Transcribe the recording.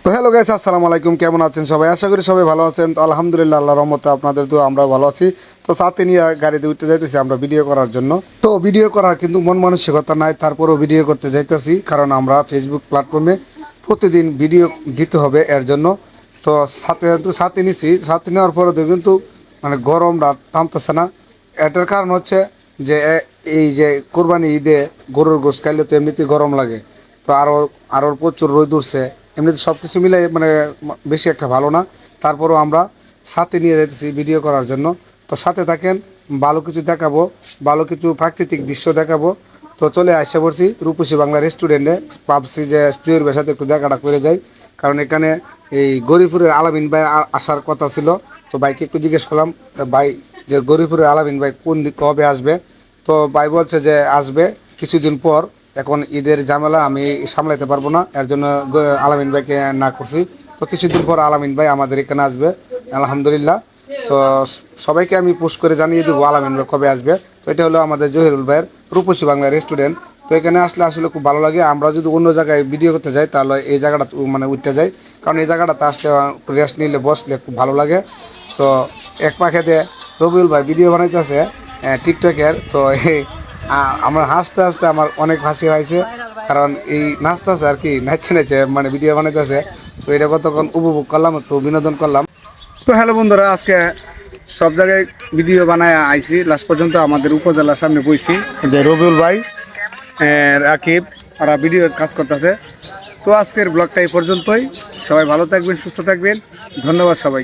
তো hello guys, আসসালামু আলাইকুম। কেমন আছেন সবাই? আশা করি সবাই ভালো আছেন। তো আলহামদুলিল্লাহ, আল্লাহর রহমতে আপনাদের তো আমরা ভালো আছি। তো সাথে নিয়ে গাড়িতে উঠতে যাইতেছি আমরা ভিডিও করার জন্য। তো ভিডিও করার কিন্তু মন মানসিকতা নাই, তারপরেও ভিডিও করতে যাইতেছি, কারণ আমরা ফেসবুক প্ল্যাটফর্মে প্রতিদিন ভিডিও দিতে হবে এর জন্য। তো সাথে নিছি, সাথে নেওয়ার পরেও কিন্তু মানে গরমটা থামতেছে না। এটার কারণ হচ্ছে যে এই যে কোরবানি ঈদে গরুর গোশত খাইলে তো এমনিতেই গরম লাগে। তো আরও প্রচুর রোদ উঠছে, এমনিতে সব কিছু মিলে মানে বেশি একটা ভালো না। তারপরেও আমরা সাথে নিয়ে যাইতেছি ভিডিও করার জন্য। তো সাথে থাকেন, ভালো কিছু দেখাবো, ভালো কিছু প্রাকৃতিক দৃশ্য দেখাবো। তো চলে আসতে পড়ছি রূপসী বাংলা রেস্টুরেন্টে। ভাবছি যে জুয়ের সাথে একটু দেখাটা করে যাই, কারণ এখানে এই গরিপুরের আলামিন ভাই আসার কথা ছিল। তো ভাইকে একটু জিজ্ঞেস করলাম, ভাই যে গরিপুরের আলামিন ভাই কবে আসবে? তো ভাই বলছে যে আসবে কিছুদিন পর। এখন ঈদের ঝামেলা আমি সামলাতে পারবো না, এর জন্য আলামিন ভাইকে না করছি। তো কিছুদিন পর আলামিন ভাই আমাদের এখানে আসবে আলহামদুলিল্লাহ। তো সবাইকে আমি পোস্ট করে জানিয়ে দেবো আলামিন ভাই কবে আসবে। তো এটা হলো আমাদের জহিরুল ভাইয়ের রূপসী বাংলা রেস্টুরেন্ট। তো এখানে আসলে আসলে খুব ভালো লাগে। আমরা যদি অন্য জায়গায় ভিডিও করতে যাই তাহলে এই জায়গাটা মানে উঠতে যাই, কারণ এই জায়গাটাতে আসলে রেস্ট নিলে বসলে খুব ভালো লাগে। তো এক পাখে দিয়ে রবিউল ভাই ভিডিও বানাইতেছে টিকটকের। তো আমার হাসতে হাসতে আমার অনেক হাসি হয়েছে, কারণ এই নাচতেছে আর কি, নাচছে নাচছে মানে ভিডিও বানাইতেছে। তো এটা কতক্ষণ উপভোগ করলাম, একটু বিনোদন করলাম। তো হ্যালো বন্ধুরা, আজকে সব জায়গায় ভিডিও বানায় আইছি, লাস্ট পর্যন্ত আমাদের উপজেলার সামনে বইছি। যে রবিউল ভাই, রাকিব, ওরা ভিডিওর কাজ করতেছে। তো আজকের ব্লগটা এই পর্যন্তই। সবাই ভালো থাকবেন, সুস্থ থাকবেন। ধন্যবাদ সবাই।